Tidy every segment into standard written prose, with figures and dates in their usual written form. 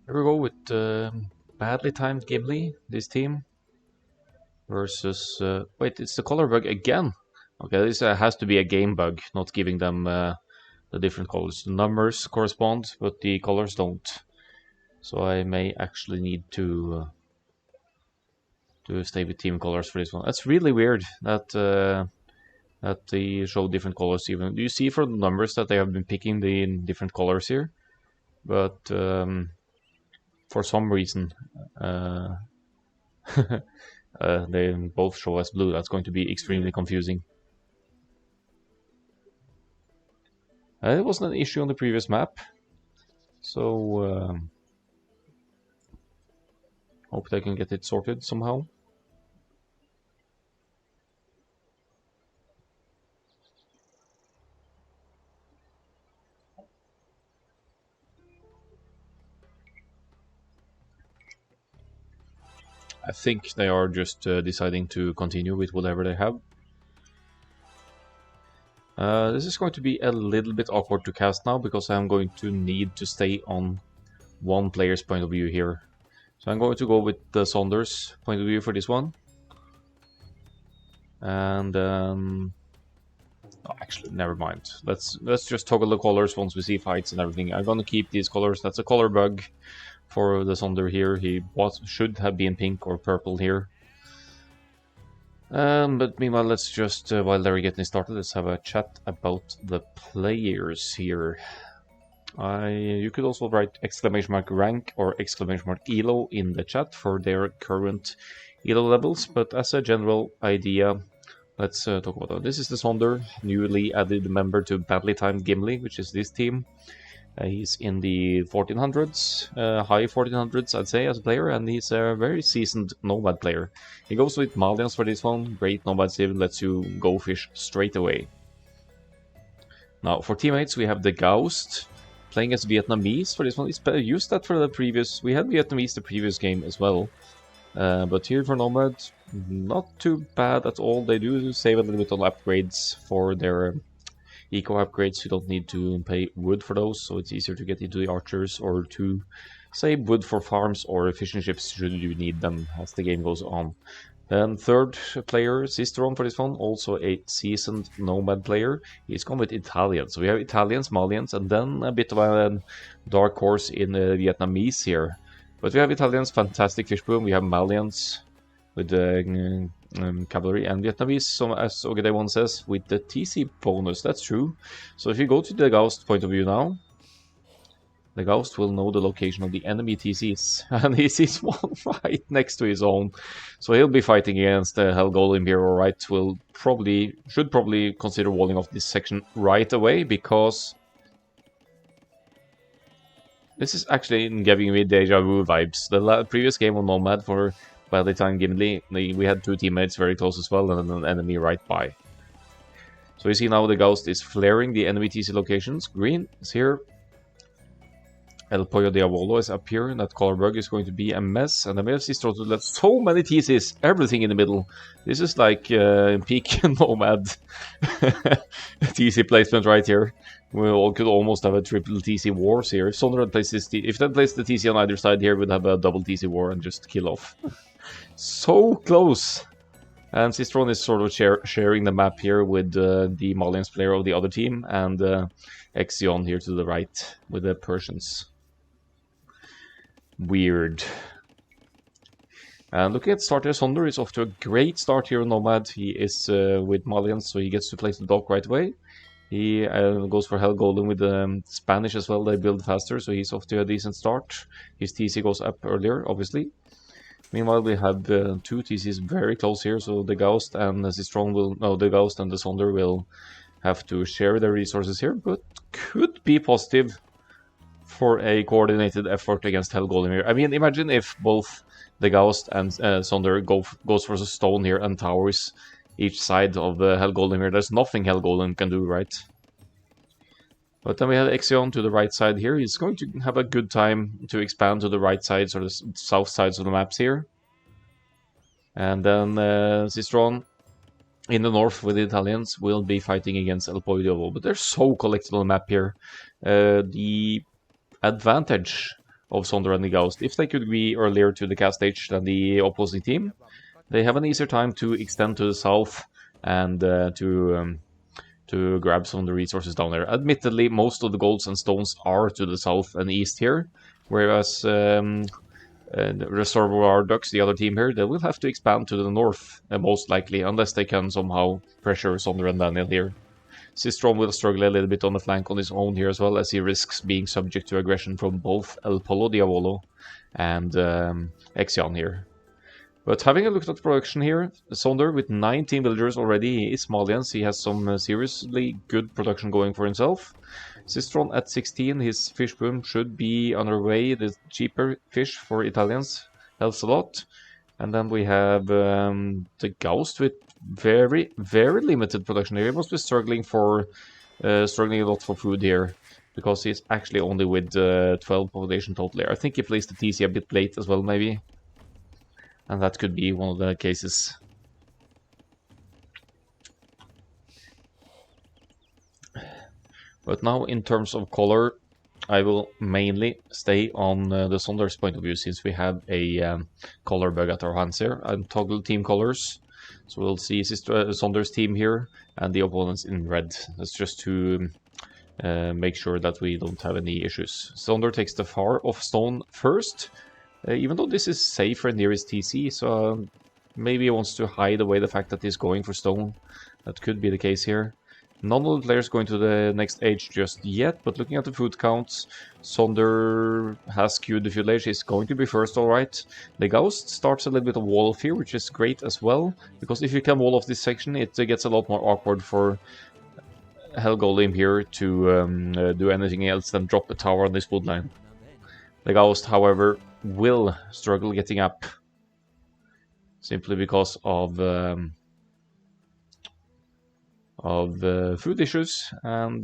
Here we go with BadlyTimedGimli, this team, versus... wait, it's the color bug again. Okay, this has to be a game bug, not giving them the different colors. The numbers correspond, but the colors don't. So I may actually need to stay with team colors for this one. That's really weird that that they show different colors even. Do you see from the numbers that they have been picking the different colors here? But for some reason, they both show as blue. That's going to be extremely confusing. It wasn't an issue on the previous map, so hope they can get it sorted somehow. I think they are just deciding to continue with whatever they have. This is going to be a little bit awkward to cast now because I'm going to need to stay on one player's point of view here. So I'm going to go with the Saunders point of view for this one. And oh, actually, never mind. Let's just toggle the colors once we see fights and everything. I'm gonna keep these colors. That's a color bug for the Sonder here. He should have been pink or purple here. But meanwhile, let's just, while they're getting started, let's have a chat about the players here. You could also write !rank or !elo in the chat for their current elo levels, but as a general idea, let's talk about that. This is the Sonder, newly added member to BadlyTimedGimli, which is this team. He's in the 1400s, high 1400s, I'd say, as a player, and he's a very seasoned Nomad player. He goes with Malians for this one. Great Nomad Civ, lets you go fish straight away. Now, for teammates, we have the Ghost, playing as Vietnamese for this one. He's used that for the previous... We had Vietnamese the previous game as well. But here for Nomad, not too bad at all. They do save a little bit on upgrades for their eco upgrades. You don't need to pay wood for those, so it's easier to get into the archers or to save wood for farms or efficient ships should you need them as the game goes on. Then third player, Cisteron for this one, also a seasoned Nomad player. He's gone with Italians. So we have Italians, Malians, and then a bit of a dark horse in Vietnamese here. But we have Italians, fantastic fish boom. We have Malians with the cavalry, and Vietnamese, so as Ogede1 says, with the TC bonus. That's true. So if you go to the Ghost point of view now, the Ghost will know the location of the enemy TCs, and he sees one right next to his own. So he'll be fighting against the Hell Golem here, alright. Should probably consider walling off this section right away, because this is actually giving me deja vu vibes. The previous game on Nomad for BadlyTimedGimli, we had two teammates very close as well, and an enemy right by. So you see now the Ghost is flaring the enemy TC locations. Green is here. El Pollo Diavolo is up here, and that color bug is going to be a mess. And the MFC starts to let so many TCs, everything in the middle. This is like peak Nomad TC placement right here. We all could almost have a triple TC wars here. If Sonder had placed this, if they placed the TC on either side here, we'd have a double TC war and just kill off. So close! And Sistron is sort of sharing the map here with the Malians player of the other team, and Exion here to the right with the Persians. Weird. And looking at starter, Sonder is off to a great start here on Nomad. He is with Malians, so he gets to place the dock right away. He goes for Hell Golem with the Spanish as well. They build faster, so he's off to a decent start. His TC goes up earlier, obviously. Meanwhile, we have two TCs very close here, so the Ghost and the Sistron will... No, the Ghost and the Sonder will have to share their resources here, but could be positive for a coordinated effort against Hell Golem here. I mean, imagine if both the Ghost and Sonder goes for a stone here and towers each side of the Hell Golem here. There's nothing Hell Golem can do, right? But then we have Exion to the right side here. He's going to have a good time to expand to the right sides or the south sides of the maps here. And then Sistron in the north with the Italians will be fighting against El Pollo. But they're so collected on the map here. The advantage of Sonder and the Ghost. If they could be earlier to the cast stage than the opposing team, they have an easier time to extend to the south and to grab some of the resources down there. Admittedly, most of the golds and stones are to the south and east here, whereas Reservoir Ducks, the other team here, they will have to expand to the north, most likely, unless they can somehow pressure Sonder and Daniel here. Sistrom will struggle a little bit on the flank on his own here as well, as he risks being subject to aggression from both El Polo Diavolo and Exion here. But having a look at the production here, Sonder with 19 villagers already is Malians. He has some seriously good production going for himself. Sistron at 16, his fish boom should be underway. The cheaper fish for Italians helps a lot. And then we have the Ghost with very, very limited production here. He must be struggling a lot for food here, because he's actually only with 12 population total. I think he placed the TC a bit late as well, maybe. And that could be one of the cases. But now, in terms of color, I will mainly stay on the Sonder's point of view, since we have a color bug at our hands here, and toggle team colors. So we'll see Sonder's team here, and the opponents in red. That's just to make sure that we don't have any issues. Sonder takes the far off stone first. Even though this is safer near his TC, so maybe he wants to hide away the fact that he's going for stone. That could be the case here. None of the players going to the next age just yet, but looking at the food counts, Sonder has queued the food age. He's going to be first, alright. The Ghost starts a little bit of wall of fear, which is great as well, because if you can wall off this section, it gets a lot more awkward for Helgolem here to do anything else than drop a tower on this woodline. The Ghost, however, will struggle getting up, simply because of food issues and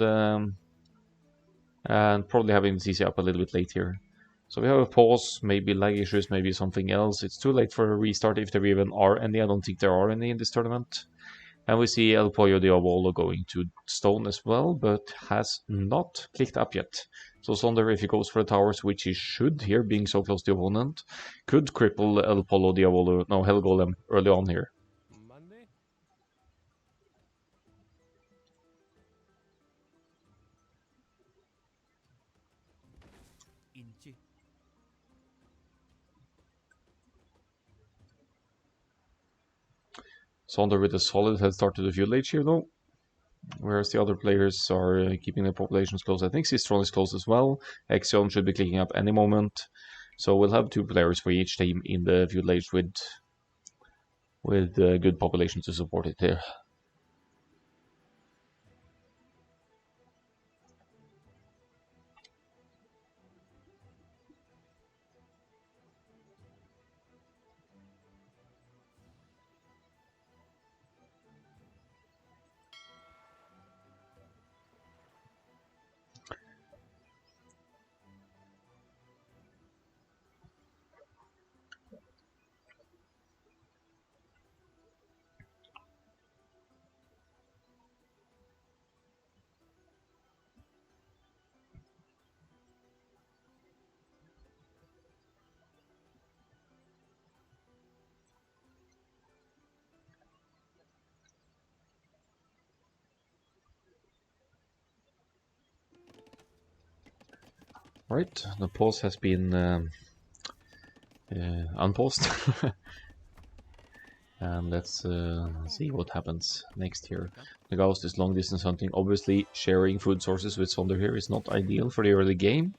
probably having the CC up a little bit late here. So we have a pause, maybe lag issues, maybe something else. It's too late for a restart if there even are any. I don't think there are any in this tournament. And we see El Pollo Diavolo going to stone as well, but has not clicked up yet. So Sonder, if he goes for the towers, which he should here, being so close to the opponent, could cripple El Pollo Diavolo, no, Helgolem early on here. Sonder with a solid head start to the field age here, though. Whereas the other players are keeping their populations close. I think Sistron is close as well. Exion should be clicking up any moment. So we'll have 2 players for each team in the field age with good population to support it here. Right, the pause has been unpaused. And let's see what happens next here. The Ghost is long distance hunting. Obviously, sharing food sources with Sonder here is not ideal for the early game.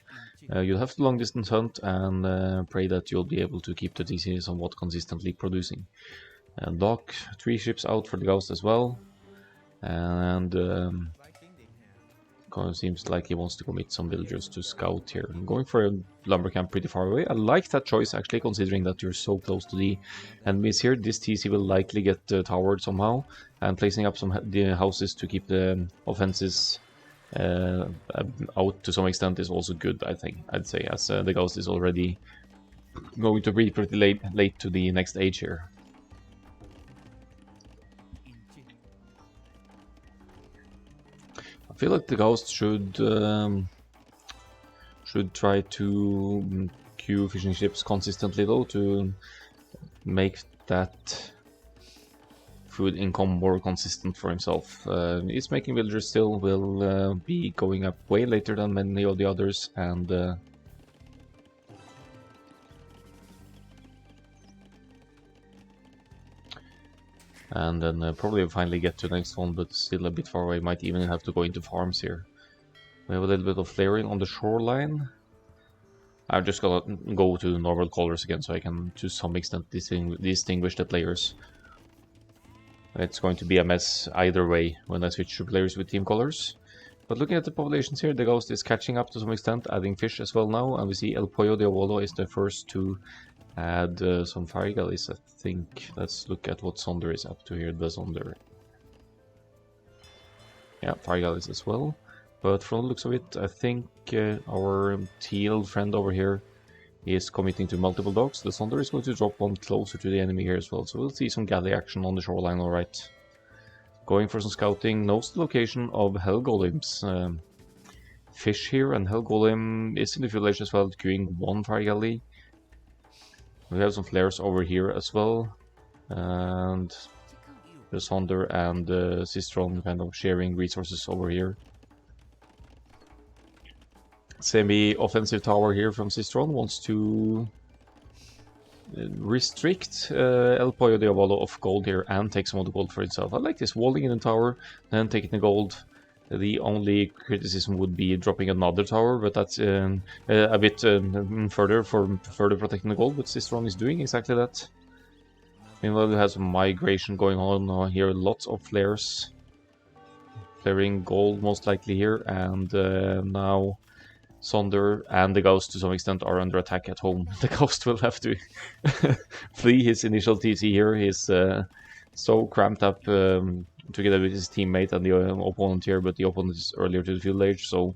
You'll have to long distance hunt and pray that you'll be able to keep the TC somewhat consistently producing. And dock 3 ships out for the Ghost as well. And kind of seems like he wants to commit some villagers to scout here. I'm going for a lumber camp pretty far away. I like that choice, actually, considering that you're so close to the enemies here. This TC will likely get towered somehow, and placing up some houses to keep the offenses out to some extent is also good, I think. I'd say, as the Ghost is already going to be pretty late to the next age here. I feel like the Ghost should Should try to queue fishing ships consistently though to make that food income more consistent for himself. His making villagers still will be going up way later than many of the others, and then probably finally get to the next one, but still a bit far away. Might even have to go into farms here. We have a little bit of flaring on the shoreline. I'm just gonna go to normal colors again so I can to some extent distinguish the players. It's going to be a mess either way when I switch to players with team colors. But looking at the populations here, the Ghost is catching up to some extent, adding fish as well now, and we see El Pollo de Abuelo is the first to add some fire galleys, I think. Let's look at what Sonder is up to here. The Sonder. Yeah, fire galleys as well. But from the looks of it, I think our teal friend over here is committing to multiple docks. The Sonder is going to drop one closer to the enemy here as well, so we'll see some galley action on the shoreline, alright. Going for some scouting, knows the location of Hell Golem's fish here, and Hell Golem is in the village as well, queuing one fire galley. We have some flares over here as well, and the Sonder and Sistron kind of sharing resources over here. Semi-offensive tower here from Sistron wants to restrict El Pollo de Abuelo of gold here and take some of the gold for itself. I like this, walling in the tower, then taking the gold. The only criticism would be dropping another tower, but that's a bit further protecting the gold, but Sistron is doing exactly that. Meanwhile, we have some migration going on here, lots of flares. Flaring gold most likely here, and now Sonder and the Ghost to some extent are under attack at home. The Ghost will have to flee his initial TC here. He's so cramped up together with his teammate and the opponent here, but the opponent is earlier to the field age, so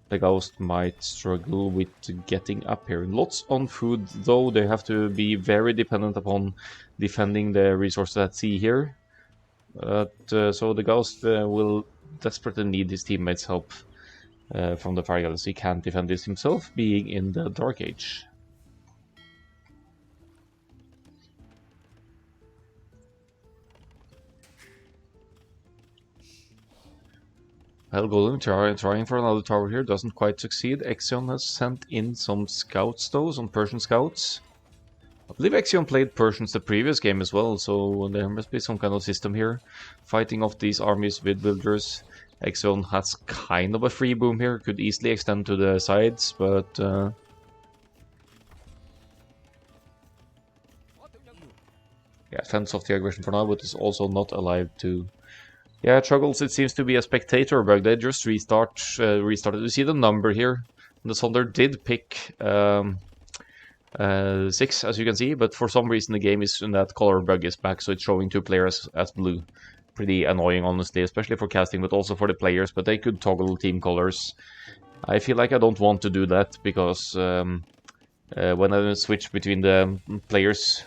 the Ghost might struggle with getting up here. Lots on food though, they have to be very dependent upon defending the resources at sea here. So the Ghost will desperately need his teammates' help from the fire galleys. He can't defend this himself, being in the Dark Age. Hell Golem trying for another tower here, doesn't quite succeed. Exion has sent in some scouts though, some Persian scouts. I believe Exion played Persians the previous game as well, so there must be some kind of system here. Fighting off these armies with villagers. Exion has kind of a free boom here, could easily extend to the sides, but yeah, fends off the aggression for now, but is also not alive to... Yeah, Chuggles, it seems to be a spectator bug. They just restarted. You see the number here. The Sonder did pick 6, as you can see, but for some reason the game is in that color bug is back, so it's showing 2 players as blue. Pretty annoying, honestly, especially for casting, but also for the players, but they could toggle team colors. I feel like I don't want to do that, because when I switch between the players...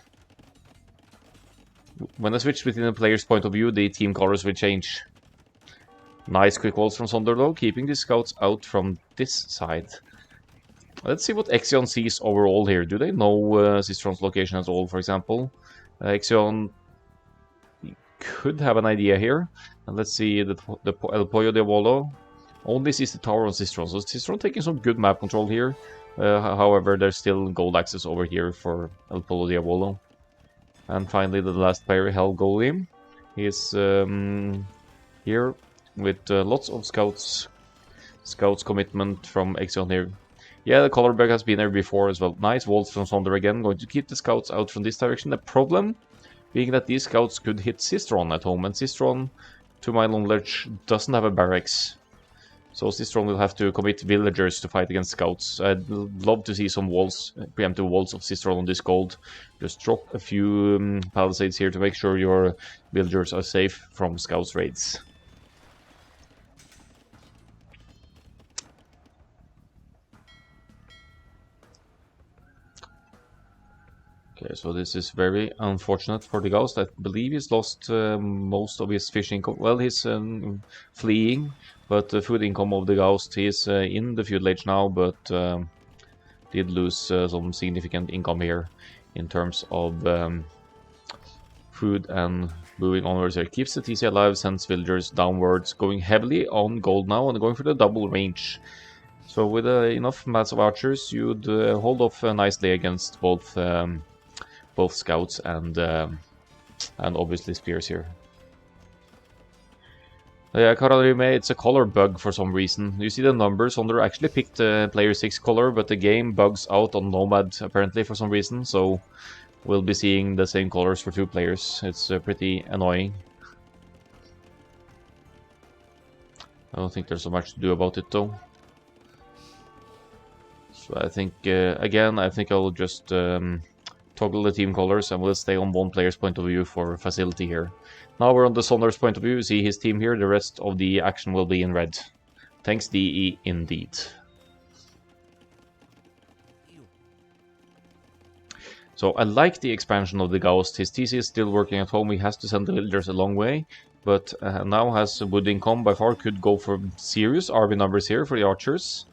When I switch between the player's point of view, the team colors will change. Nice quick walls from Sonder though, keeping the scouts out from this side. Let's see what Exion sees overall here. Do they know Sistron's location at all, for example? Exion could have an idea here. And let's see, the El Pollo de Abuelo only sees the tower on Sistron. So Sistron taking some good map control here. However, there's still gold access over here for El Pollo de Abuelo. And finally, the last player, Hell Golem, is here with lots of scouts commitment from Exion here. Yeah, the color bug has been there before as well. Nice walls from Sonder again, going to keep the scouts out from this direction. The problem being that these scouts could hit Sistron at home, and Sistron, to my knowledge, doesn't have a barracks. So Sistron will have to commit villagers to fight against scouts. I'd love to see some walls, preemptive walls of Sistron on this gold. Just drop a few palisades here to make sure your villagers are safe from scouts raids. Okay, so this is very unfortunate for the Ghost. I believe he's lost most of his fish income. Well, he's fleeing, but the food income of the Ghost, he's in the feudal age now, but did lose some significant income here in terms of food and moving onwards here. Keeps the TC alive, sends villagers downwards, going heavily on gold now and going for the double range. So with enough massive archers, you'd hold off nicely against both scouts and obviously spears here. Yeah, Akkal-AOE, it's a color bug for some reason. You see the numbers on there. Actually picked player 6 color, but the game bugs out on Nomad apparently for some reason. So we'll be seeing the same colors for 2 players. It's pretty annoying. I don't think there's so much to do about it though. So I think, again, I think I'll just toggle the team colors and we'll stay on one player's point of view for facility here. Now we're on the Sonder's point of view. You see his team here. The rest of the action will be in red. Thanks, DE, indeed. So I like the expansion of the Ghost. His TC is still working at home. He has to send the villagers a long way. But now has wood income. By far could go for serious RB numbers here for the archers.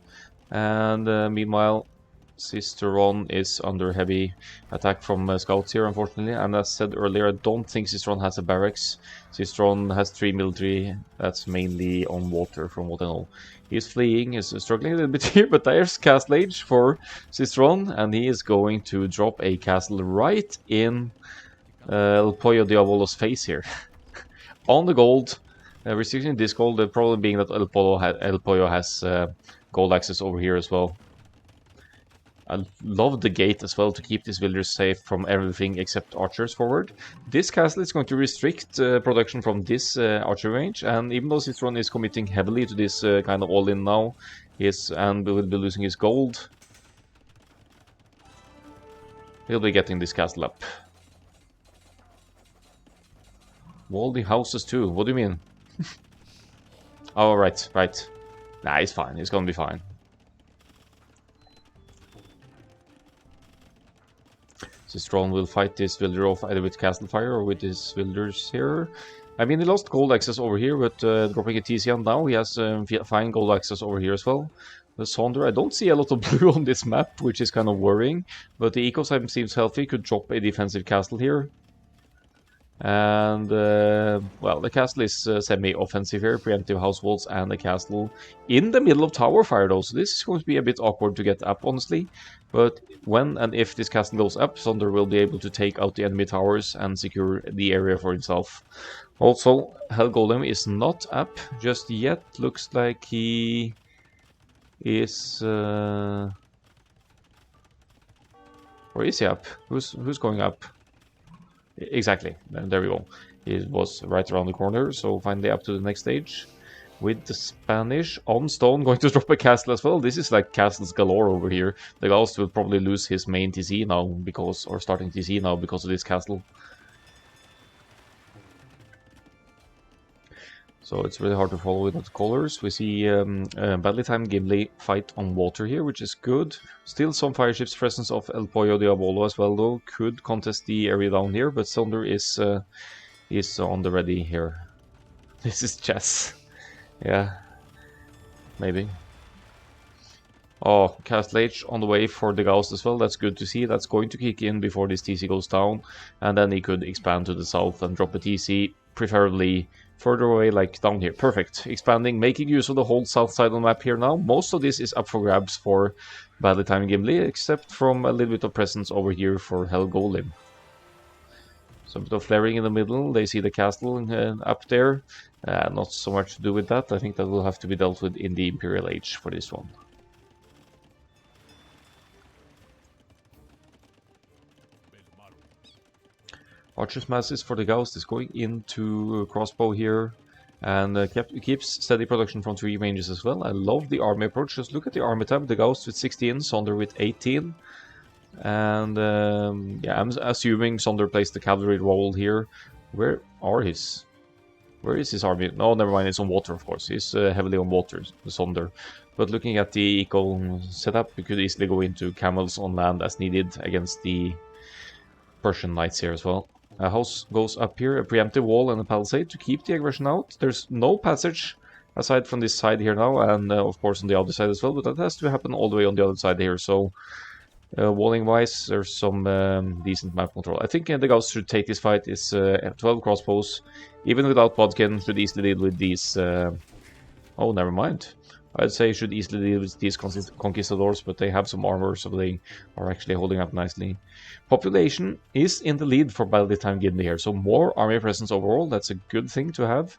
And meanwhile, Cisteron is under heavy attack from scouts here, unfortunately. And as said earlier, I don't think Cisteron has a barracks. Cisteron has 3 military. That's mainly on water, from what I know. He's fleeing, is struggling a little bit here, but there's Castle Age for Cisteron, and he is going to drop a castle right in El Pollo Diavolo's face here. On the gold, restricting this gold, the problem being that El Pollo has gold access over here as well. I love the gate as well to keep these villagers safe from everything except archers forward. This castle is going to restrict production from this archer range, and even though Cisteron is committing heavily to this kind of all-in now, and will be losing his gold, he'll be getting this castle up. Wall the houses too, what do you mean? Oh, right. Nah, he's fine, he's gonna be fine. Cisteron will fight this villager off either with Castle Fire or with his villagers here. I mean, he lost gold access over here, but dropping a TC on now, he has fine gold access over here as well. The Sonder, I don't see a lot of blue on this map, which is kind of worrying, but the ecosystem seems healthy, could drop a defensive castle here. And, well, the castle is semi-offensive here, preemptive house walls and a castle in the middle of tower fire though, so this is going to be a bit awkward to get up, honestly. But when and if this castle goes up, Sonder will be able to take out the enemy towers and secure the area for himself. Also, Hell Golem is not up just yet, looks like he is... Where is he up? Who's going up? Exactly, there we go. It was right around the corner, so finally up to the next stage. With the Spanish on stone going to drop a castle as well. This is like castles galore over here. The Ghost will probably lose his main TC now, because, or starting TC now, because of this castle. So it's really hard to follow with the colors. We see BadlyTimedGimli fight on water here, which is good. Still some fireships presence of El Pollo Diavolo as well, though. Could contest the area down here, but Sonder is on the ready here. This is chess. Yeah, maybe. Oh, Castle Age on the way for the Ghost as well. That's good to see. That's going to kick in before this TC goes down. And then he could expand to the south and drop a TC, preferably further away, like down here. Perfect. Expanding, making use of the whole south side of the map here now. Most of this is up for grabs for BadlyTimedGimli, except from a little bit of presence over here for Hell Golem. Some bit of flaring in the middle. They see the castle up there. Not so much to do with that. I think that will have to be dealt with in the Imperial Age for this one. Archer's Masses for the Ghost is going into crossbow here. And keeps steady production from 3 ranges as well. I love the army approach. Just look at the army tab. The Ghost with 16, Sonder with 18. And yeah, I'm assuming Sonder plays the cavalry role here. Where is his army? No, never mind, it's on water, of course. He's heavily on water, Sonder. But looking at the eco setup, we could easily go into camels on land as needed against the Persian knights here as well. A house goes up here, a preemptive wall and a palisade to keep the aggression out. There's no passage aside from this side here now, and of course on the other side as well, but that has to happen all the way on the other side here, so walling-wise, there's some decent map control. I think the Gauss should take this fight. Is 12 crossbows, even without Bodkin, should easily deal with these... oh, never mind. I'd say should easily deal with these conquistadors, but they have some armor, so they are actually holding up nicely. Population is in the lead for BadlyTimedGimli here, so more army presence overall. That's a good thing to have.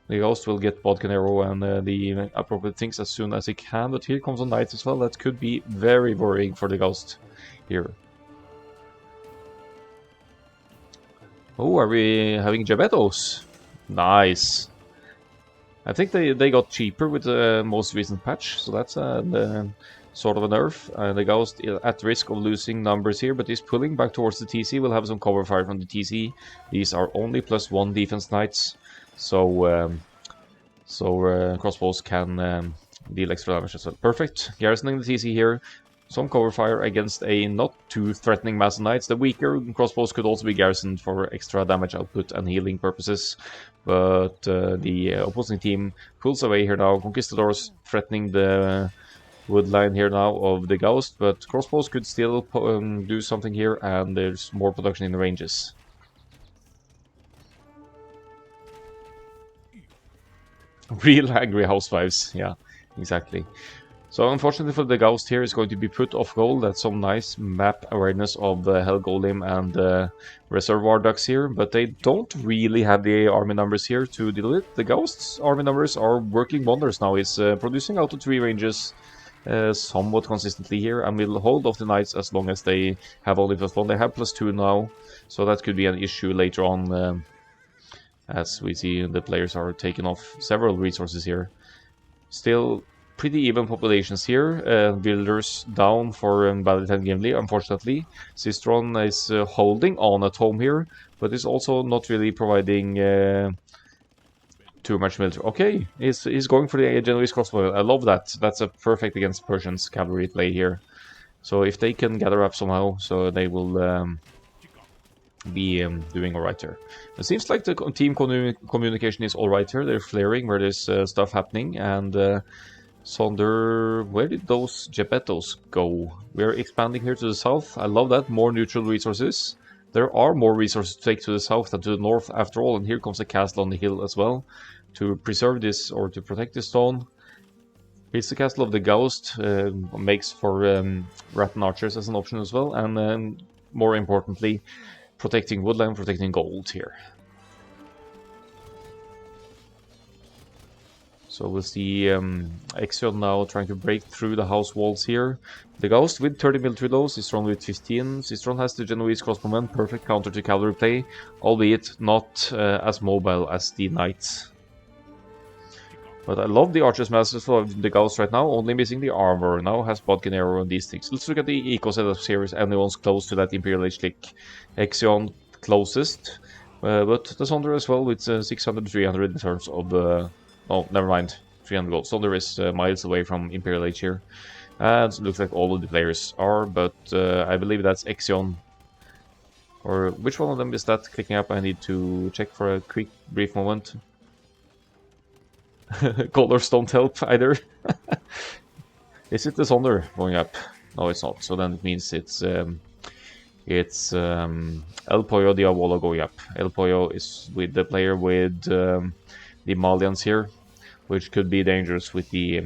The Ghost will get Bodkin Arrow and the appropriate things as soon as he can, but here comes a Knight as well. That could be very worrying for the Ghost here. Oh, are we having Gebettos? Nice. I think they got cheaper with the most recent patch, so that's sort of a nerf. The Ghost is at risk of losing numbers here, but he's pulling back towards the TC. We'll have some cover fire from the TC. These are only +1 defense knights, so crossbows can deal extra damage as well. Perfect. Garrisoning the TC here. Some cover fire against a not too threatening mass of knights. The weaker crossbows could also be garrisoned for extra damage output and healing purposes, but the opposing team pulls away here now. Conquistadors threatening the wood line here now of the Ghost, but crossbows could still do something here, and there's more production in the ranges. Real angry housewives, yeah, exactly. So unfortunately for the Ghost here, is going to be put off goal. That's some nice map awareness of the Hell Golem and Reservoir ducks here, but they don't really have the army numbers here to deal with. The Ghost's army numbers are working wonders now. He's producing out of 3 ranges somewhat consistently here, and will hold off the Knights as long as they have only +1. They have +2 now, so that could be an issue later on, as we see the players are taking off several resources here. Still pretty even populations here. Builders down for BadlyTimedGimli, unfortunately. Sistron is holding on at home here, but is also not really providing too much military. Okay, he's going for the Genoese crossbow. I love that. That's a perfect against Persians cavalry play here. So if they can gather up somehow, so they will be doing alright here. It seems like the team communication is alright here. They're flaring where there's stuff happening, and Sonder, where did those Gebettos go? We're expanding here to the south. I love that. More neutral resources. There are more resources to take to the south than to the north after all, and here comes a castle on the hill as well to preserve this or to protect this stone. It's the castle of the Ghost, makes for Rattan Archers as an option as well, and more importantly, protecting woodland, protecting gold here. So we'll see Exion now trying to break through the house walls here. The Ghost with 30 military lows, Sistron with 15. Sistron has the Genoese crossbowmen, perfect counter to cavalry play, albeit not as mobile as the Knights. But I love the Archers Masters of the Ghost right now, only missing the armor. Now has Bodkin Arrow and these things. Let's look at the eco setup series. Anyone's close to that Imperial Age click. Exion closest, but the Sonder as well with 600, 300 in terms of... oh, never mind. 300 gold. Sonder is miles away from Imperial Age here. And it looks like all of the players are, but I believe that's Exion. Or which one of them is that clicking up? I need to check for a quick, brief moment. Colors don't help either. Is it the Sonder going up? No, it's not. So then it means it's El Pollo Diavolo going up. El Pollo is with the player with the Malians here, which could be dangerous with the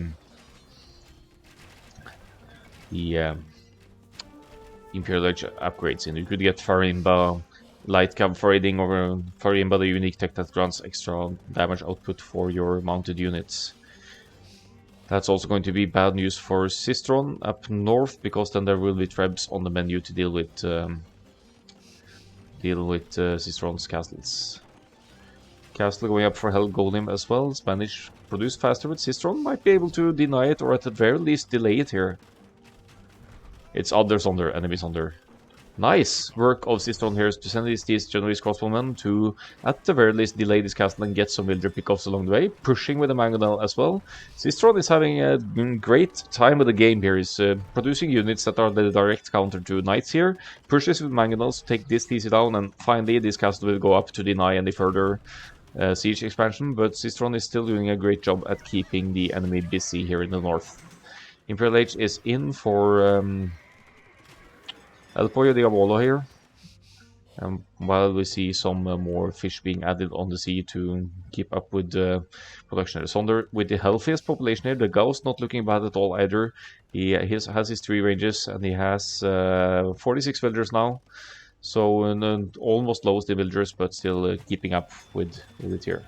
Imperial Age upgrades. And you could get Farimba light cab foraging or Farimba, the unique tech that grants extra damage output for your mounted units. That's also going to be bad news for Sistron up north, because then there will be Trebs on the menu to deal with Sistron's castles. Castle going up for Hell Golem as well. Spanish produced faster, but Sistron might be able to deny it, or at the very least delay it here. It's others Sonder, enemies Sonder. Nice work of Sistron here to send these Genoese crossbowmen to, at the very least, delay this castle and get some villager pickoffs along the way. Pushing with the Mangonel as well. Sistron is having a great time with the game here. He's producing units that are the direct counter to Knights here. Pushes with Mangonels to take this TC down, and finally this castle will go up to deny any further siege expansion, but Sistron is still doing a great job at keeping the enemy busy here in the north. Imperial Age is in for El Pollo Diavolo here. While we see some more fish being added on the sea to keep up with the production. Sonder with the healthiest population here, the Gauss not looking bad at all either. He has his 3 ranges and he has 46 villagers now. So almost lowest the villagers, but still keeping up with it here.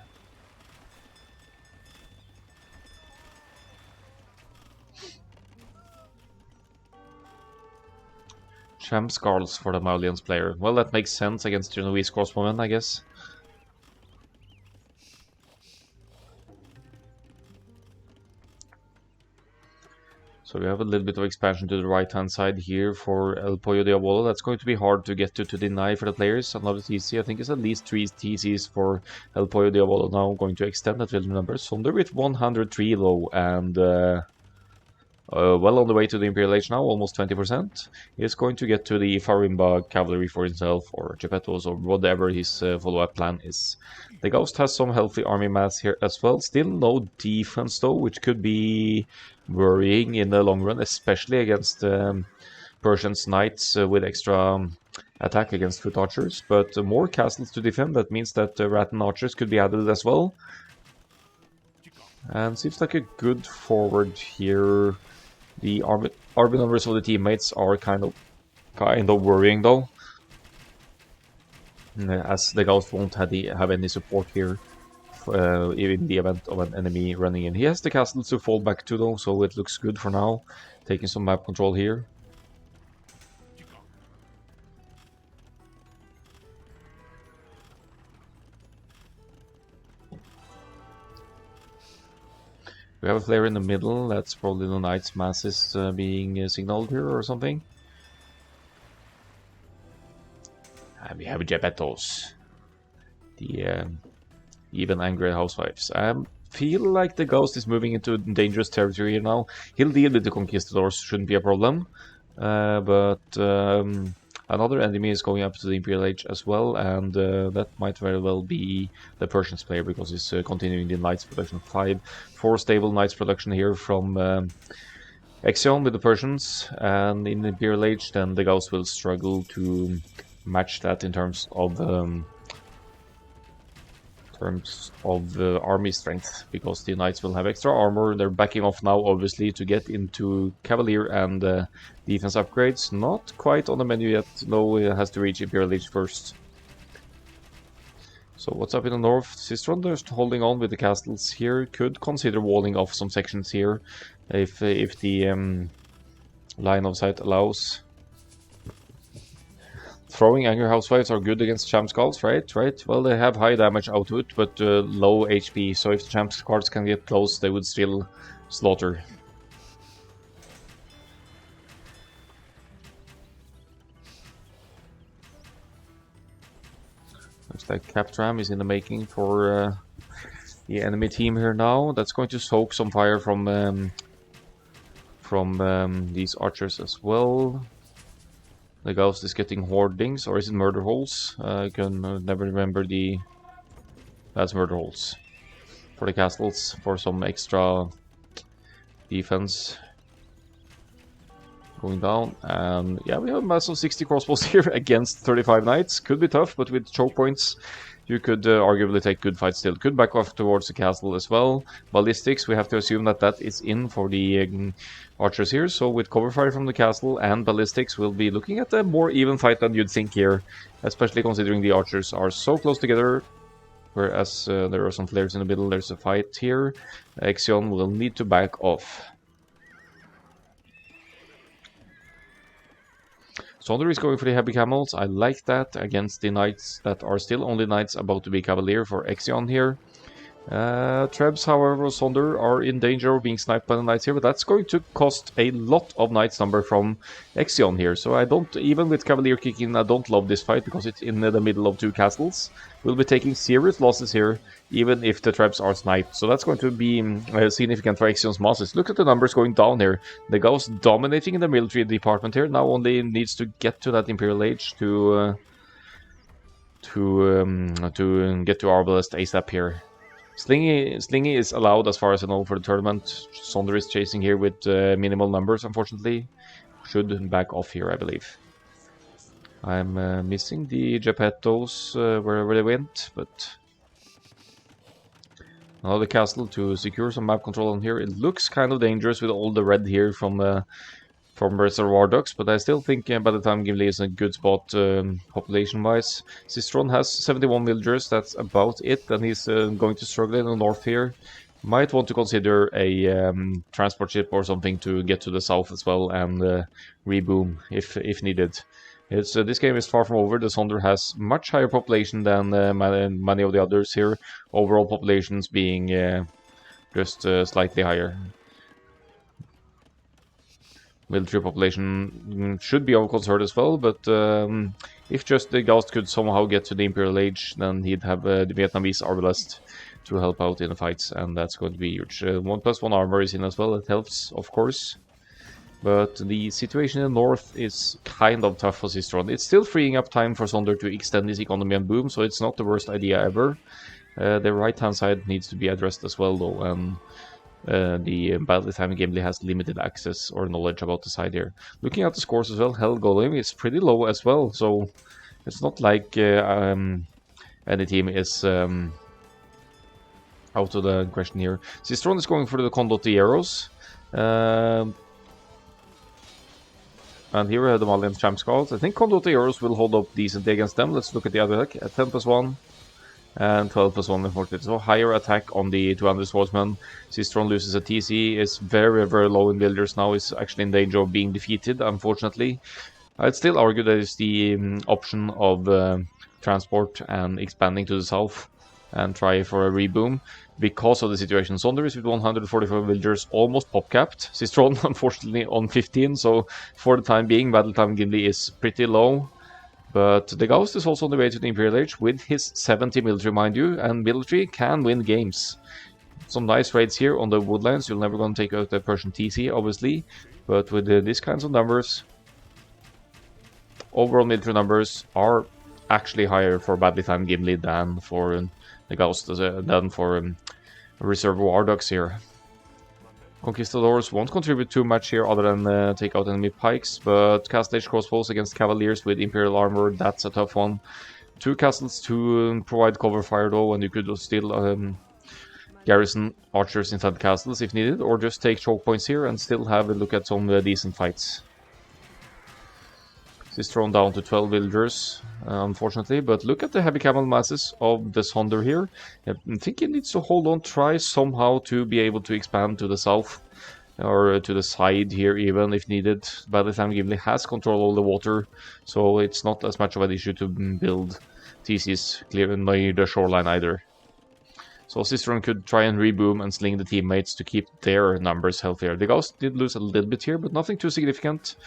Champ Scarls for the Maulians player. Well, that makes sense against Genoese crossbowmen, I guess. So we have a little bit of expansion to the right-hand side here for El Pollo Diavolo. That's going to be hard to get to deny for the players. Another TC, I think, is at least 3 TCs for El Pollo Diavolo now, going to extend that villager number. Sonder with 103 low and well on the way to the Imperial Age now, almost 20%. He's going to get to the Farimba cavalry for himself, or Geppettos, or whatever his follow-up plan is. The Ghost has some healthy army mass here as well. Still no defense though, which could be worrying in the long run, especially against Persian's knights with extra attack against foot archers. But more castles to defend, that means that Rattan archers could be added as well. And seems like a good forward here. The army numbers of the teammates are kind of worrying though, as the Ghost won't have any support here, in the event of an enemy running in. He has the castle to fall back to though, so it looks good for now. Taking some map control here. We have a flare in the middle, that's probably the Knight's masses being signaled here or something. And we have Geppettos, the even angry housewives. I feel like the Ghost is moving into dangerous territory here now. He'll deal with the Conquistadors, shouldn't be a problem. But another enemy is going up to the Imperial Age as well, and that might very well be the Persians player, because he's continuing the Knights production. 4 stable Knights production here from Exion with the Persians, and in the Imperial Age then the Gauss will struggle to match that in terms of army strength, because the Knights will have extra armor. They're backing off now, obviously, to get into Cavalier and defense upgrades. Not quite on the menu yet, though it has to reach Imperial Age first. So what's up in the north? Sistron just holding on with the castles here. Could consider walling off some sections here if the line of sight allows. Throwing Angry Housewives are good against Champ Skulls, right? Well, they have high damage output, but low HP, so if the Champ cards can get close, they would still slaughter. Looks like Captram is in the making for the enemy team here now. That's going to soak some fire from these archers as well. The Ghost is getting hoardings, or is it murder holes? I can never remember the... That's murder holes for the castles, for some extra defense. Going down, and yeah, we have a mass of 60 crossbows here against 35 knights. Could be tough, but with choke points you could arguably take good fights still. Could back off towards the castle as well. Ballistics, we have to assume that that is in for the archers here. So with cover fire from the castle and ballistics, we'll be looking at a more even fight than you'd think here. Especially considering the archers are so close together. Whereas there are some flares in the middle, there's a fight here. Exion will need to back off. Sonder is going for the heavy camels. I like that against the knights that are still only knights about to be cavalier for Exion here. Trebs, however, Sonder are in danger of being sniped by the knights here, but that's going to cost a lot of knights number from Exion here. So I don't, even with cavalier kicking, I don't love this fight because it's in the middle of 2 castles. We'll be taking serious losses here, even if the Trebs are sniped. So that's going to be significant for Exion's masses. Look at the numbers going down here. The Ghost dominating in the military department here. Now only needs to get to that Imperial Age to to get to Arbalest ASAP here. Slingy is allowed as far as I know for the tournament. Sonder is chasing here with minimal numbers, unfortunately. Should back off here, I believe. I'm missing the Geppettos wherever they went, but another castle to secure some map control on here. It looks kind of dangerous with all the red here from Reservoir Ducks, but I still think BadlyTimedGimli is in a good spot population-wise. Sistron has 71 villagers, that's about it, and he's going to struggle in the north here. Might want to consider a transport ship or something to get to the south as well and reboom if needed. This game is far from over. The Sonder has much higher population than many of the others here. Overall populations being just slightly higher. Military population should be of concern as well, but if just the Ghost could somehow get to the Imperial Age, then he'd have the Vietnamese Arbalest to help out in the fights, and that's going to be huge. 1+1 armor is in as well, it helps, of course. But the situation in the north is kind of tough for Sistron. It's still freeing up time for Sonder to extend his economy and boom, so it's not the worst idea ever. The right-hand side needs to be addressed as well, though, and the BadlyTimedGimli has limited access or knowledge about the side here. Looking at the scores as well, Hell Golem is pretty low as well, so it's not like any team is out of the question here. Sistron is going for the Condotieros. And here we have the Malian Champ Scouts. I think Condotieros will hold up decently against them. Let's look at the other attack. At 10+1 and 12+1 unfortunately. So higher attack on the 200 Swordsman. Sistron loses a TC, is very, very low in villagers now, is actually in danger of being defeated, unfortunately. I'd still argue that it's the option of transport and expanding to the south and try for a reboom because of the situation. Sonder is with 144 villagers, almost pop-capped. Sistron, unfortunately, on 15, so for the time being, BadlyTimedGimli is pretty low. But the Ghost is also on the way to the Imperial Age with his 70 military, mind you, and military can win games. Some nice raids here on the woodlands. You're never going to take out the Persian TC, obviously, but with these kinds of numbers, overall military numbers are actually higher for BadlyTimedGimli than for the Ghost, than for Reservoir Ducks here. Conquistadors won't contribute too much here other than take out enemy pikes, but Castle Age crossbows against Cavaliers with Imperial armor, that's a tough one. 2 castles to provide cover fire though, and you could still garrison archers inside the castles if needed, or just take choke points here and still have a look at some decent fights. Is thrown down to 12 villagers, unfortunately, but look at the heavy camel masses of the Sonder here. I think he needs to hold on, try somehow to be able to expand to the south, or to the side here even, if needed. BadlyTimedGimli has control of the water, so it's not as much of an issue to build TCs clear near the shoreline either. So Sistron could try and reboom and sling the teammates to keep their numbers healthier. The Ghost did lose a little bit here, but nothing too significant.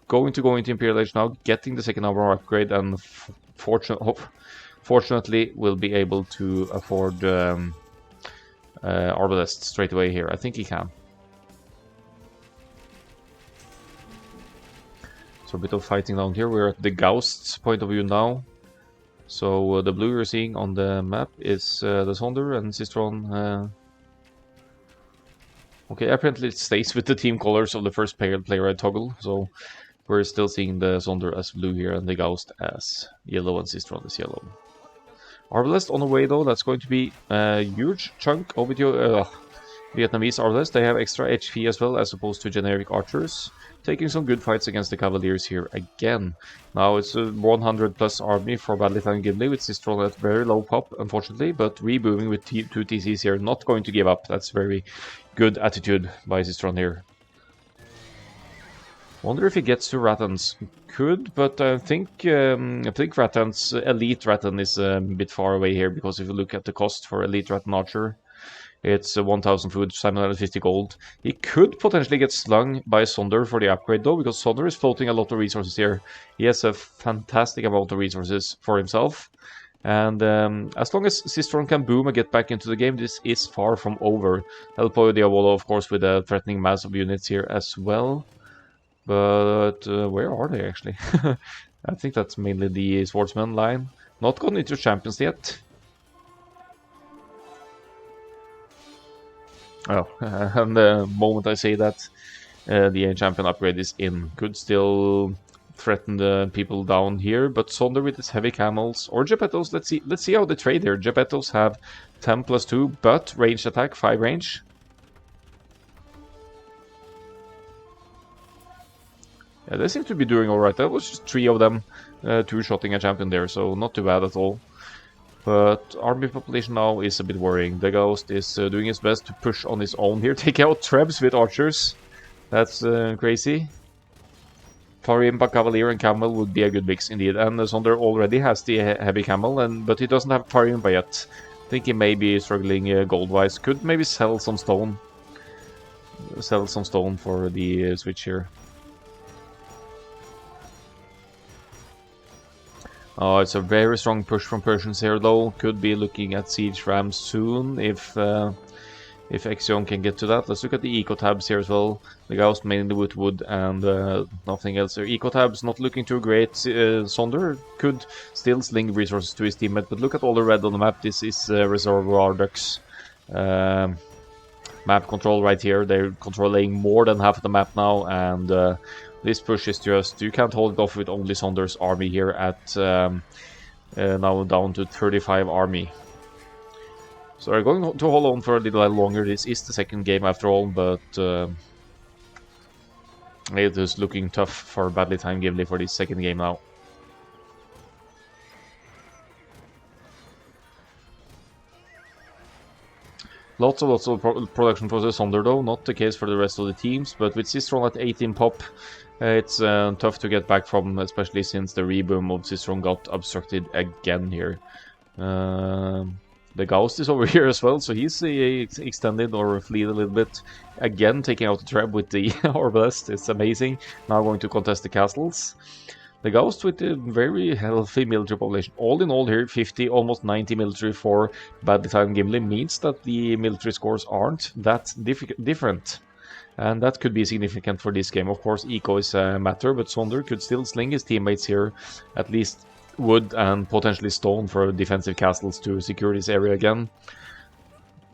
Going to go into Imperial Age now, getting the second armor upgrade, and fortunately will be able to afford Arbalest straight away here. I think he can. So a bit of fighting down here. We're at the Ghost's point of view now. So the blue you're seeing on the map is the Sonder and Sistron. Okay, apparently it stays with the team colors of the first player I toggle, so we're still seeing the Sonder as blue here and the Ghost as yellow and Sistron as yellow. Arbalest on the way though, that's going to be a huge chunk of Vietnamese Arbalest. They have extra HP as well as opposed to generic archers. Taking some good fights against the Cavaliers here again. Now it's a 100 plus army for BadlyTimedGimli with Sistron at very low pop, unfortunately, but rebooming with 2 TCs here, not going to give up. That's very good attitude by Sistron here. Wonder if he gets to Rattans. Could, but I think Rattan's Elite Rattan is a bit far away here, because if you look at the cost for Elite Rattan Archer, it's 1000 food, 750 gold. He could potentially get slung by Sonder for the upgrade though, because Sonder is floating a lot of resources here. He has a fantastic amount of resources for himself. And as long as Sistron can boom and get back into the game, this is far from over. Helpo Diavolo, of course, with a threatening mass of units here as well. But where are they actually? I think that's mainly the swordsman line. Not gone into champions yet. Oh, and the moment I say that, the champion upgrade is in. Could still threaten the people down here, but Sonder with his heavy camels or Geppettos. Let's see how they trade here. Geppettos have 10 plus 2, but ranged attack, 5 range. Yeah, they seem to be doing alright. That was just 3 of them two-shotting a champion there, so not too bad at all. But army population now is a bit worrying. The Ghost is doing his best to push on his own here. Take out Trebs with archers. That's crazy. Farimba, Cavalier, and Camel would be a good mix indeed. And Sonder already has the heavy Camel, but he doesn't have Farimba yet. I think he may be struggling gold-wise. Could maybe sell some stone. Sell some stone for the switch here. Oh, it's a very strong push from Persians here, though. Could be looking at siege rams soon if Exion can get to that. Let's look at the eco tabs here as well. The Ghost mainly with wood and nothing else. Eco tabs not looking too great. Sonder could still sling resources to his teammate, but look at all the red on the map. This is Reservoir ducks. Map control right here. They're controlling more than half of the map now, and this push is just, you can't hold it off with only Sonder's army here at now down to 35 army. So we're going to hold on for a little while longer. This is the second game after all, but it is looking tough for BadlyTimedGimli for this second game now. Lots of production for the Sonder though, not the case for the rest of the teams, but with Sistron at 18 pop, it's tough to get back from, especially since the reboom of Sistron got obstructed again here. The Ghost is over here as well, so he's extended or fleed a little bit. Again, taking out the trap with the Orblast, it's amazing. Now going to contest the castles. The Ghost with a very healthy military population. All in all here, 50, almost 90 military for BadlyTimedGimli means that the military scores aren't that different. And that could be significant for this game. Of course, eco is a matter, but Sonder could still sling his teammates here, at least wood and potentially stone for defensive castles to secure this area again.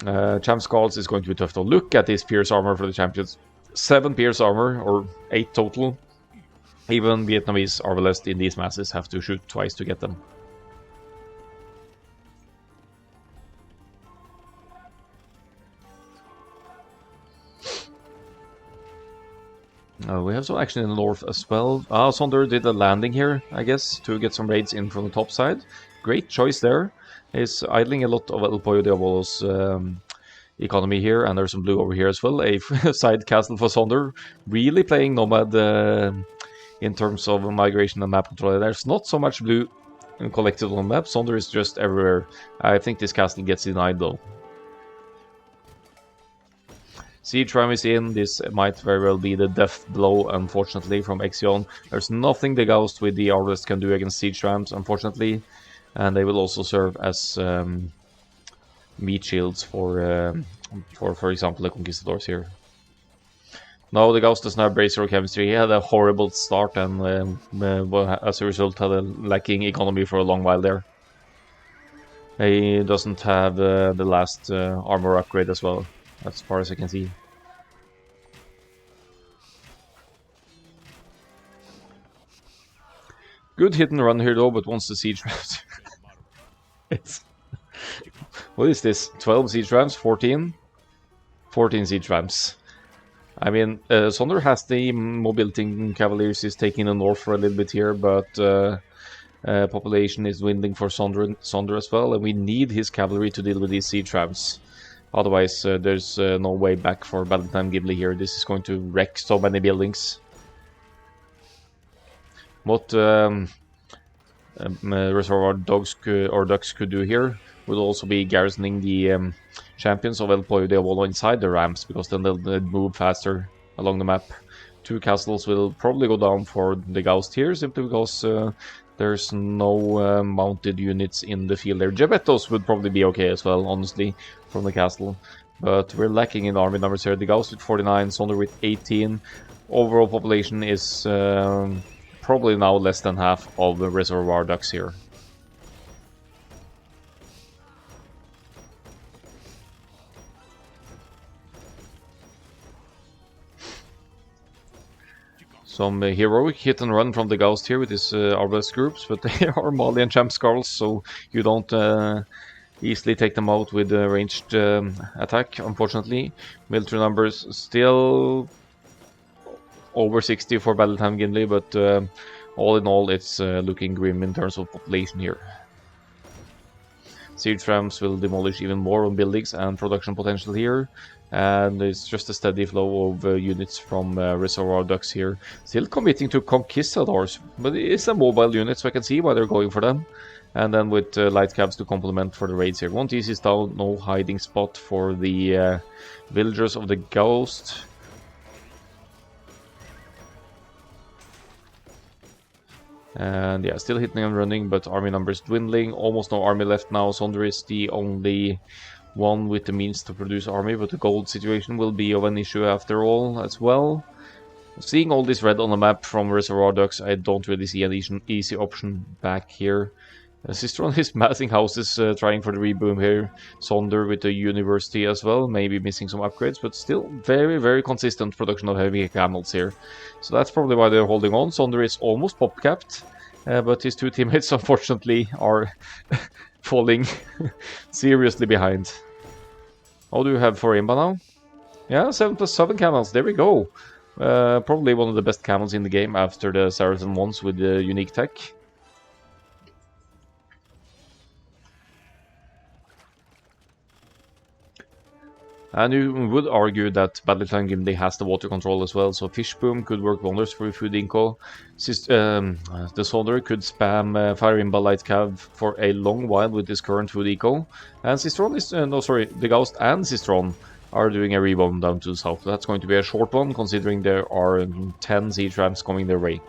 Champ Skulls is going to be tough to look at this Pierce armor for the champions. 7 Pierce armor, or 8 total. Even Vietnamese arbalest in these masses have to shoot twice to get them. We have some action in the north as well. Sonder did a landing here, I guess, to get some raids in from the top side. Great choice there. He's idling a lot of El Pollo Diabolo's economy here, and there's some blue over here as well. A side castle for Sonder. Really playing Nomad in terms of migration and map control. There's not so much blue collected on the map. Sonder is just everywhere. I think this castle gets denied though. Siege Ram is in. This might very well be the death blow, unfortunately, from Exion. There's nothing the Ghost with the Arbalest can do against Siege Rams, unfortunately. And they will also serve as meat shields for example, the Conquistadors here. No, the Ghost doesn't have Bracer or Chemistry. He had a horrible start and as a result had a lacking economy for a long while there. He doesn't have the last armor upgrade as well, as far as I can see. Good hit and run here though, but once the siege rams... What is this? 12 siege rams? 14? 14 siege rams. I mean, Sonder has the mobility cavaliers is taking the north for a little bit here, but population is dwindling for Sonder as well, and we need his cavalry to deal with these siege rams. Otherwise, there's no way back for BadlyTimedGimli here. This is going to wreck so many buildings. What Reservoir ducks could do here would also be garrisoning the champions of El Pollo Diabolo inside the ramps, because then they'll move faster along the map. 2 castles will probably go down for the Ghost here, simply because there's no mounted units in the field there. Geppettos would probably be okay as well, honestly, from the castle. But we're lacking in army numbers here. The Ghost with 49, Sonder with 18. Overall population is probably now less than half of the Reservoir ducks here. Some heroic hit and run from the Ghost here with his Arbalest groups, but they are Mali and Champ Skulls, so you don't easily take them out with a ranged attack, unfortunately. Military numbers still over 60 for BadlyTimedGimli, but all in all it's looking grim in terms of population here. Siege rams will demolish even more on buildings and production potential here. And it's just a steady flow of units from Reservoir ducks here. Still committing to conquistadors, but it's a mobile unit, so I can see why they're going for them. And then with light cabs to complement for the raids here. One TC is down, no hiding spot for the villagers of the Ghost. And yeah, still hitting and running, but army numbers dwindling. Almost no army left now. Sonder is the only one with the means to produce army, but the gold situation will be of an issue after all as well. Seeing all this red on the map from Reservoir ducks, I don't really see an easy option back here. Sistron is massing houses, trying for the reboom here. Sonder with the university as well, maybe missing some upgrades, but still very, very consistent production of heavy camels here. So that's probably why they're holding on. Sonder is almost pop-capped, but his two teammates unfortunately are falling seriously behind. What do you have for Imba now? Yeah, 7+7 camels, there we go. Probably one of the best camels in the game after the Saracen ones with the unique tech. And you would argue that BadlyTimedGimli has the water control as well, so Fish Boom could work wonders for food inco. The Soldier could spam Fire Imba Light Cav for a long while with his current food eco. And Sistron is, the Ghost and Sistron are doing a rebound down to the south. That's going to be a short one, considering there are 10 siege rams coming their way.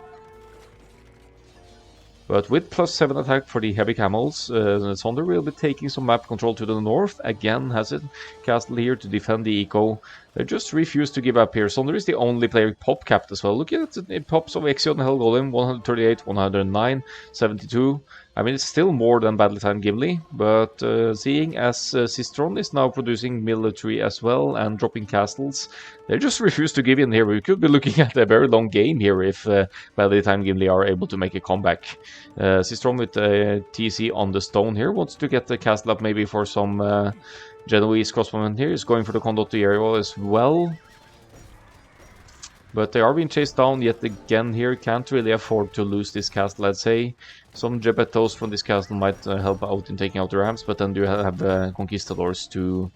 But with +7 attack for the heavy camels, Sonder will be taking some map control to the north. Again, has a castle here to defend the eco. They just refuse to give up here. Sonder is the only player pop-capped as well. Look at the pops of Exion Hell Golem, 138, 109, 72. I mean, it's still more than BadlyTimedGimli, but seeing as Sistron is now producing military as well and dropping castles, they just refuse to give in here. We could be looking at a very long game here if BadlyTimedGimli are able to make a comeback. Sistron with TC on the stone here wants to get the castle up maybe for some Genoese crossbowmen here. Is going for the Condottiero as well. But they are being chased down yet again here. Can't really afford to lose this castle, I'd say. Some Geppettos from this castle might help out in taking out the rams, but then you have conquistadors to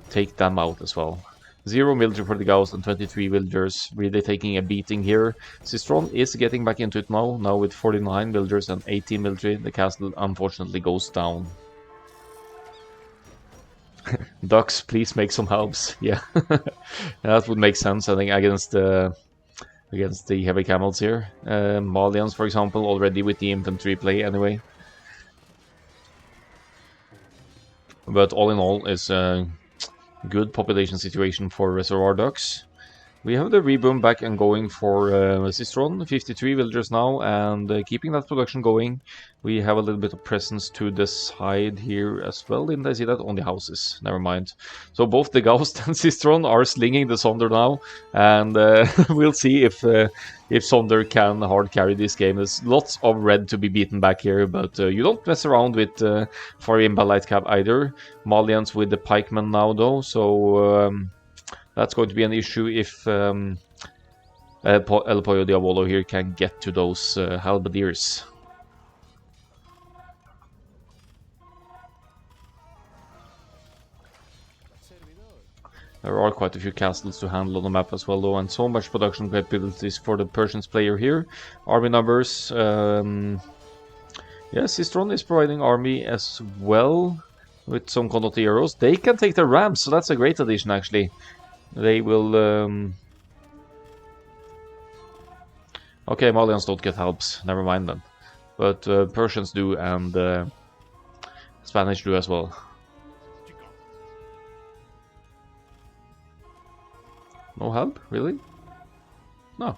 take them out as well. 0 military for the Gauss and 23 villagers, really taking a beating here. Sistron is getting back into it now with 49 villagers and 18 military. The castle unfortunately goes down. Ducks, please make some helps. Yeah, that would make sense, I think, against the heavy camels here. Malians, for example, already with the infantry play anyway. But all in all, it's a good population situation for Reservoir ducks. We have the reboom back and going for Sistron, 53 villagers now, and keeping that production going. We have a little bit of presence to the side here as well. Didn't I see that? On the houses. Never mind. So both the Ghost and Sistron are slinging the Sonder now, and we'll see if Sonder can hard carry this game. There's lots of red to be beaten back here, but you don't mess around with Fire Imba Light Cab either. Malians with the pikemen now though, so that's going to be an issue if El Pollo Diavolo here can get to those halberdiers. There are quite a few castles to handle on the map as well though, and so much production capabilities for the Persians player here. Army numbers, yes, Sistron is providing army as well with some Condottieros. They can take the rams, so that's a great addition actually. They will... Okay, Malians don't get helps, never mind then. But Persians do, and Spanish do as well. No help? Really? No.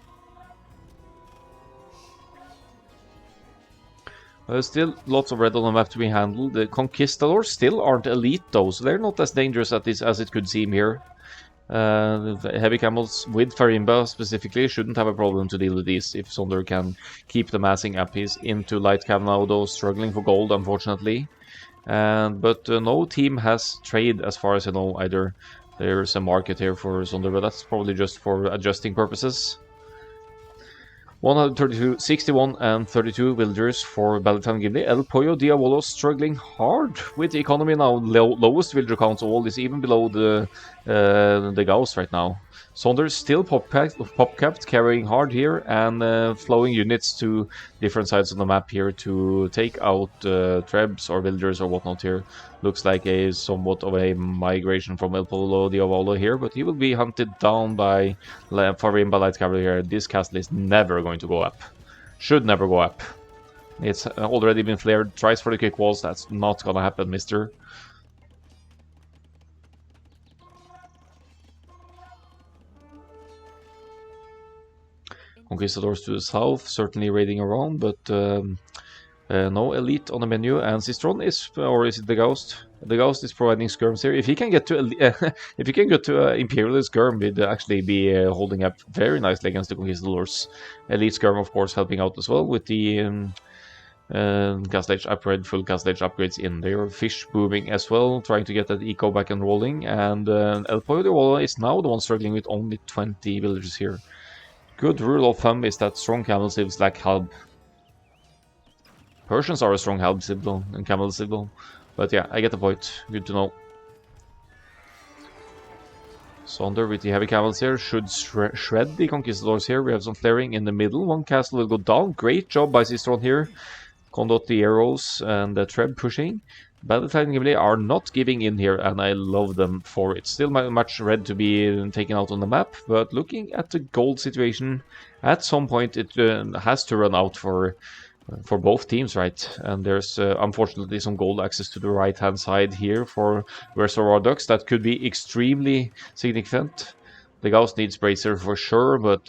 Still lots of red on the map to be handled. The Conquistadors still aren't elite though, so they're not as dangerous as it could seem here. The heavy camels with Farimba specifically shouldn't have a problem to deal with these if Sonder can keep the massing up. He's into light cam now, though, struggling for gold, unfortunately. But no team has trade, as far as I know, either. There's a market here for Sonder, but that's probably just for adjusting purposes. 132, 61 and 32 villagers for BadlyTimedGimli. El Pollo Diavolo struggling hard with the economy now. Lowest villager count of all is even below the Gauss right now. Saunders still pop-capped, carrying hard here, and flowing units to different sides of the map here to take out trebs or villagers or whatnot here. Looks like a somewhat of a migration from El Polo Diavolo here, but he will be hunted down by Farimba Light Cavalry here. This castle is never going to go up. Should never go up. It's already been flared. Tries for the kick walls. That's not gonna happen, mister. Conquistadors to the south, certainly raiding around, but no elite on the menu. And Sistron is, or is it the Ghost? The Ghost is providing skirms here. If he can get to, if he can get to Imperial skirm, he'd actually be holding up very nicely against the Conquistadors. Elite skirm, of course, helping out as well with the Castle Age upgrade, full Castle Age upgrades in there. Fish booming as well, trying to get that eco back and rolling. And El Pollo de Walla is now the one struggling with only 20 villagers here. Good rule of thumb is that strong camel civils lack halb. Persians are a strong halb civil and camel civil. But yeah, I get the point. Good to know. Sonder with the heavy camels here should shred the conquistadors here. We have some flaring in the middle. One castle will go down. Great job by Sistron here. Condot the arrows and the Treb pushing. BadlyTimedGimli are not giving in here, and I love them for it. Still much red to be taken out on the map, but looking at the gold situation, at some point it has to run out for both teams, right? And there's unfortunately some gold access to the right-hand side here for Reservoir Ducks. That could be extremely significant. The Gauss needs Bracer for sure, but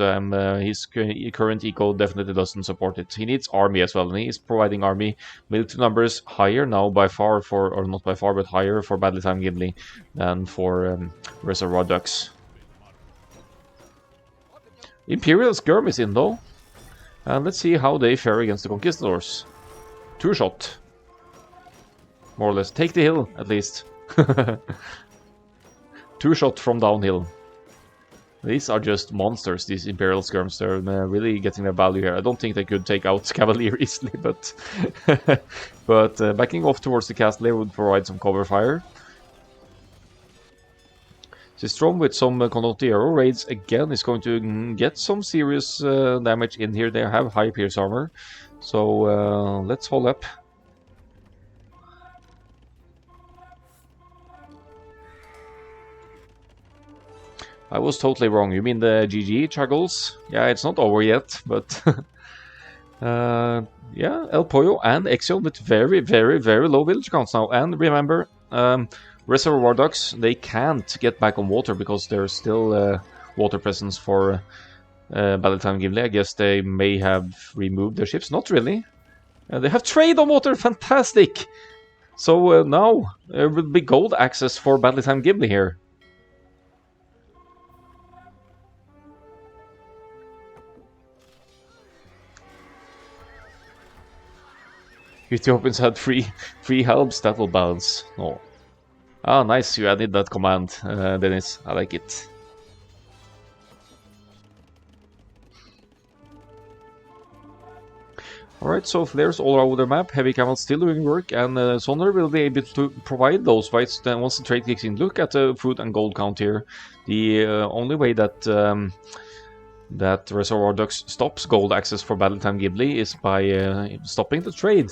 his current eco definitely doesn't support it. He needs army as well, and he's providing army. Military numbers higher now by far for, or not by far, but higher for BadlyTimedGimli than for Reservoir Ducks. Imperial skirm is in though, and let's see how they fare against the Conquistadors. Two-shot. More or less. Take the hill, at least. Two-shot from downhill. These are just monsters, these Imperial skirms. They're really getting their value here. I don't think they could take out Cavalier easily, but but backing off towards the castle here would provide some cover fire. Sistrom with some Condottiero raids again is going to get some serious damage in here. They have high pierce armor, so let's hold up. I was totally wrong. You mean the GG, Chuggles? Yeah, it's not over yet, but yeah, El Pollo and Exion with very, very, very low village counts now. And remember, Reservoir Ducks, they can't get back on water because there's still water presence for BadlyTimedGimli. I guess they may have removed their ships. Not really. They have trade on water. Fantastic! So now there will be gold access for BadlyTimedGimli here. Ethiopians had free helps, that will balance. No. Ah, nice, you added that command, Dennis. I like it. Alright, so flares all over the map. Heavy camels still doing work, and Sonder will be able to provide those fights then once the trade kicks in. Look at the food and gold count here. The only way that that Reservoir Ducks stops gold access for BadlyTimedGimli is by stopping the trade.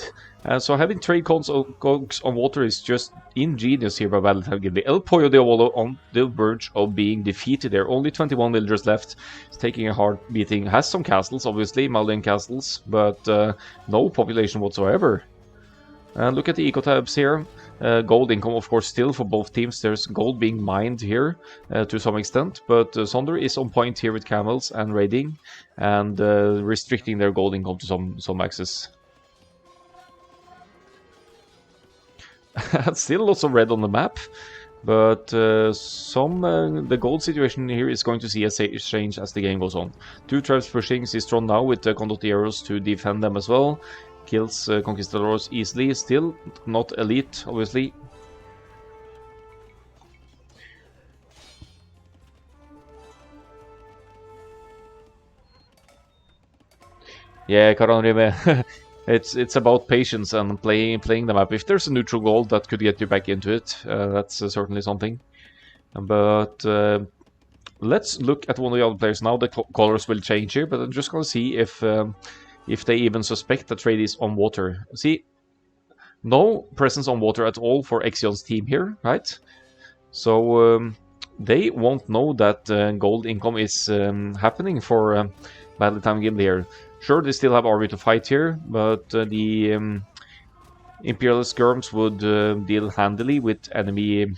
So having trade cogs on water is just ingenious here by BadlyTimedGimli. El Pollo de Wolo on the verge of being defeated there. Only 21 villagers left. It's taking a hard beating. Has some castles, obviously, Malian castles, but no population whatsoever. And look at the eco tabs here. Gold income, of course, still for both teams. There's gold being mined here to some extent, but Sonder is on point here with camels and raiding and restricting their gold income to some access. Still lots of red on the map. But the gold situation here is going to see a change as the game goes on. 2 traps pushing Sistron now with condotieros to defend them as well. Kills Conquistadors easily. Still not elite, obviously. Yeah, Karanrime. It's about patience and playing the map. If there's a neutral gold that could get you back into it, that's certainly something. But let's look at one of the other players now. The colors will change here, but I'm just gonna see if they even suspect that trade is on water. See, no presence on water at all for Exion's team here, right? So they won't know that gold income is happening for BadlyTimedGimli here. Sure, they still have army to fight here, but the Imperial skirms would deal handily with enemy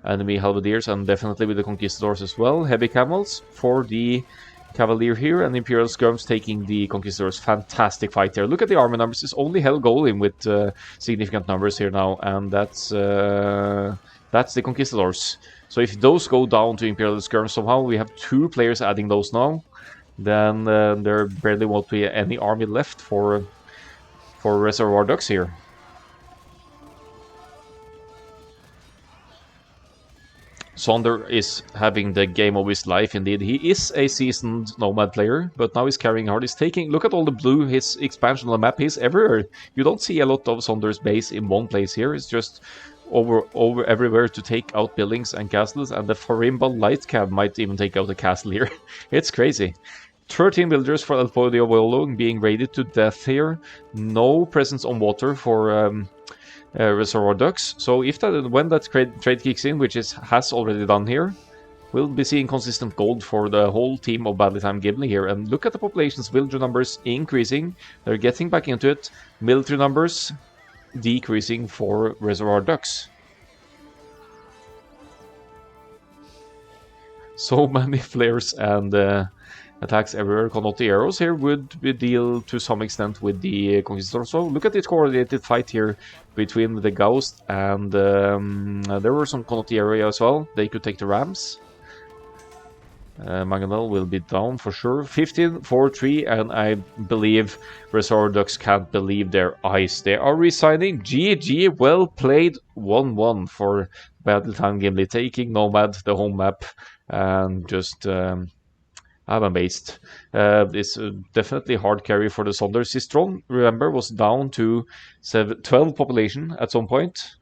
halberdiers and definitely with the conquistadors as well. Heavy camels for the cavalier here, and Imperial skirms taking the conquistadors. Fantastic fight there. Look at the army numbers. It's only Hell Golem with significant numbers here now, and that's the conquistadors. So if those go down to Imperial skirms somehow, we have 2 players adding those now. Then there barely won't be any army left for Reservoir Ducks here. Sonder is having the game of his life indeed. He is a seasoned Nomad player, but now he's carrying hard. He's taking, look at all the blue, his expansion on the map. He's everywhere. You don't see a lot of Sonder's base in one place here. It's just over everywhere to take out buildings and castles, and the Farimba light cab might even take out a castle here. It's crazy. 13 villagers for El Podio Volo being raided to death here. No presence on water for Reservoir Ducks. So if when that trade kicks in, which has already done here, we'll be seeing consistent gold for the whole team of BadlyTimedGimli here. And look at the populations, villager numbers increasing. They're getting back into it. Military numbers decreasing for Reservoir Ducks. So many flares and attacks everywhere. Condotieros here would deal to some extent with the Conquistador. So look at this coordinated fight here between the Ghost and there were some Condotiero as well. They could take the Rams. Mangonel will be down for sure. 15-4-3, and I believe Reservoir Ducks can't believe their eyes. They are resigning. GG, well played. 1-1 for BadlyTimedGimli, taking Nomad, the home map, and just I'm amazed. It's definitely hard carry for the Sonder. Sistron, remember, was down to 12 population at some point.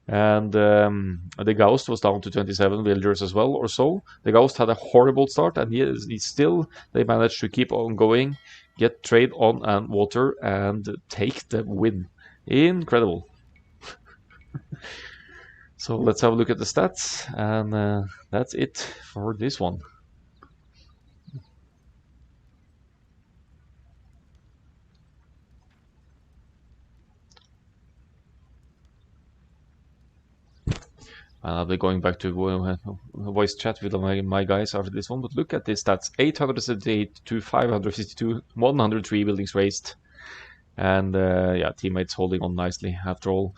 And the Ghost was down to 27 villagers as well, or so. The Ghost had a horrible start, and they managed to keep on going, get trade on and water, and take the win. Incredible. So let's have a look at the stats, and that's it for this one. I'll be going back to voice chat with my guys after this one, but look at this stats. 878 to 552, 103 buildings raised. And yeah, teammates holding on nicely after all.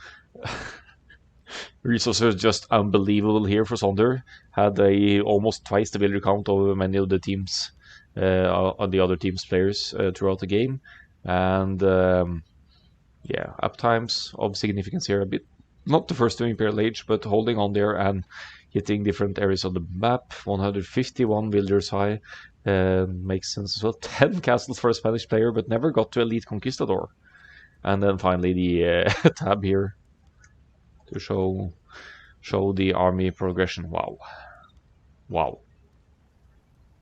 Resources just unbelievable here for Sonder. Had almost twice the villager count over many of the teams, on the other team's players throughout the game. And yeah, uptimes of significance here a bit. Not the first to Imperial Age, but holding on there and hitting different areas of the map. 151 villagers high. Makes sense as well. 10 castles for a Spanish player, but never got to Elite Conquistador. And then finally the tab here to show the army progression. Wow. Wow.